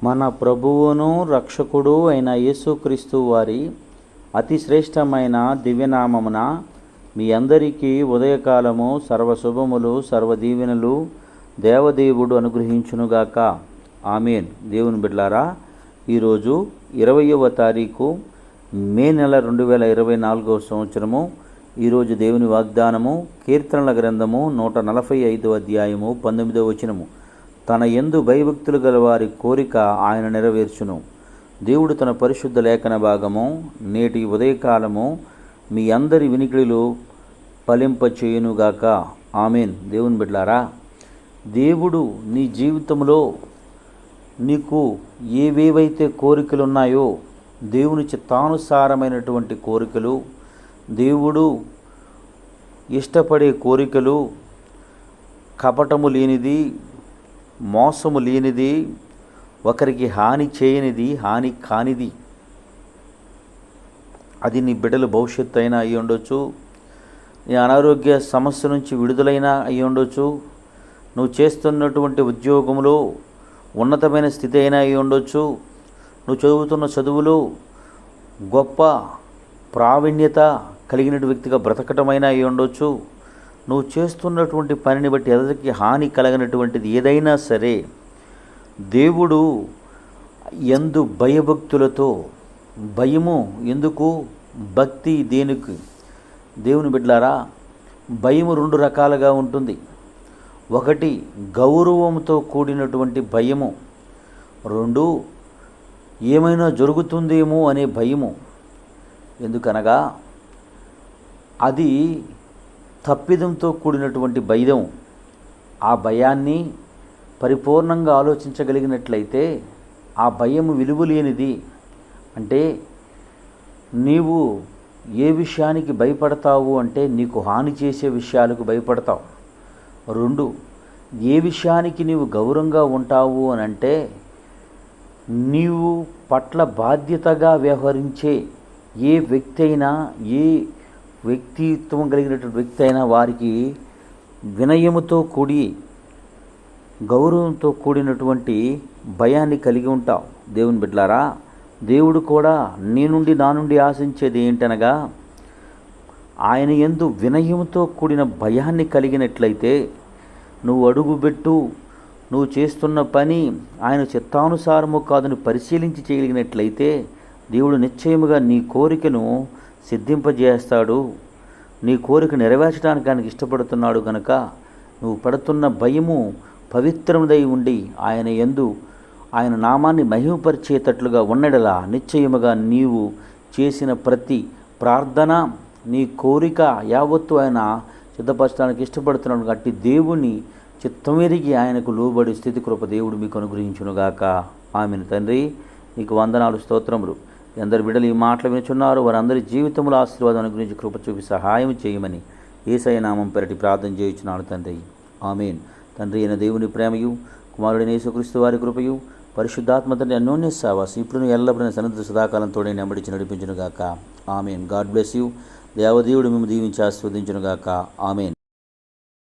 మన ప్రభువును రక్షకుడు అయిన యేసుక్రీస్తు వారి అతి శ్రేష్టమైన దివ్యనామమున మీ అందరికీ ఉదయకాలము సర్వశుభములు సర్వదీవెనలు దేవదేవుడు అనుగ్రహించునుగాక. ఆమేన్. దేవుని బిడ్డలారా, ఈరోజు 20వ తారీఖు మే నెల 2024వ సంవత్సరము. ఈరోజు దేవుని వాగ్దానము కీర్తనల గ్రంథము 145వ అధ్యాయము 19వ వచనము. తన యందు భయభక్తులు గల వారి కోరిక ఆయన నెరవేర్చును. దేవుడు తన పరిశుద్ధ లేఖన భాగము నేటి ఉదయకాలము మీ అందరి వినికిడిలో ఫలింపచేయునుగాక. ఆమేన్. దేవుని బిడ్డలారా, దేవుడు నీ జీవితంలో నీకు ఏవేవైతే కోరికలు ఉన్నాయో, దేవుని చిత్తానుసారమైనటువంటి కోరికలు, దేవుడు ఇష్టపడే కోరికలు, కపటము లేనిది, మోసము లేనిది, ఒకరికి హాని చేయనిది, హాని కానిది, అది నీ బిడ్డల భవిష్యత్తు అయినా అయి ఉండొచ్చు, నీ అనారోగ్య సమస్య నుంచి విడుదలైనా అయి ఉండొచ్చు, నువ్వు చేస్తున్నటువంటి ఉద్యోగంలో ఉన్నతమైన స్థితి అయినా అయి ఉండొచ్చు, నువ్వు చదువుతున్న చదువులో గొప్ప ప్రావీణ్యత కలిగిన వ్యక్తిగా బ్రతకటమైనా అయి ఉండొచ్చు, నువ్వు చేస్తున్నటువంటి పనిని బట్టి ఎదుటికి హాని కలగనటువంటిది ఏదైనా సరే, దేవుడు యందు భయభక్తులతో, భయము ఎందుకు, భక్తి దేనికి? దేవుని బిడ్డలారా, భయము 2 రకాలుగా ఉంటుంది. ఒకటి గౌరవంతో కూడినటువంటి భయము, 2 ఏమైనా జరుగుతుందేమో అనే భయము. ఎందుకనగా అది తప్పిదంతో కూడినటువంటి భయం. ఆ భయాన్ని పరిపూర్ణంగా ఆలోచించగలిగినట్లయితే ఆ భయము విలువలేనిది. అంటే నీవు ఏ విషయానికి భయపడతావు అంటే నీకు హాని చేసే విషయాలకు భయపడతావు. 2 ఏ విషయానికి నీవు గౌరవంగా ఉంటావు అని అంటే నీవు పట్ల బాధ్యతగా వ్యవహరించే ఏ వ్యక్తి అయినా, ఏ వ్యక్తిత్వం కలిగినటువంటి వ్యక్తి అయినా వారికి వినయముతో కూడి గౌరవంతో కూడినటువంటి భయాన్ని కలిగి ఉంటావు. దేవుని బిడ్డలారా, దేవుడు కూడా నా నుండి ఆశించేది ఏంటనగా ఆయన యందు వినయముతో కూడిన భయాన్ని కలిగినట్లయితే, నువ్వు అడుగుబెట్టు, నువ్వు చేస్తున్న పని ఆయన చిత్తానుసారము కాదని పరిశీలించి చేయగలిగినట్లయితే దేవుడు నిశ్చయముగా నీ కోరికను సిద్ధింపజేస్తాడు. నీ కోరిక నెరవేర్చడానికి ఆయనకు ఇష్టపడుతున్నాడు కనుక నువ్వు పడుతున్న భయము పవిత్రముదై ఉండి ఆయన యందు ఆయన నామాన్ని మహిమపరిచేటట్లుగా ఉన్నడలా నిశ్చయముగా నీవు చేసిన ప్రతి ప్రార్థన, నీ కోరిక యావత్తు ఆయన సిద్ధపరచడానికి ఇష్టపడుతున్నాడు. కాబట్టి దేవుని చిత్తమెరిగి ఆయనకు లోబడి స్థితి కృప దేవుడు మీకు అనుగ్రహించునుగాక. ఆమెను. తండ్రి, నీకు వందనాలు, స్తోత్రములు. ఎందరు బిడ్డలు ఈ మాటలు వినుచున్నారు వారందరి జీవితంలో ఆశీర్వాదం అనుగ్రహించి కృప చూపి సహాయం చేయమని యేసయ్య నామం పెరటి ప్రార్థన చేయుచున్నాను తండ్రి. ఆమేన్. తండ్రి అయిన దేవుని ప్రేమయు, కుమారుడైన యేసుక్రీస్తు వారి కృపయు, పరిశుద్ధాత్మ తండ్రి అన్యోన్య సహవాసం ఇప్పుడు ఎల్లప్పుడూ సన్నిధి సదాకాలంతోనే నెమ్మడిచి నడిపించునుగాక. ఆమేన్. God bless you. దేవదేవుడు మేము దీవించి ఆస్వాదించునుగాక. ఆమేన్.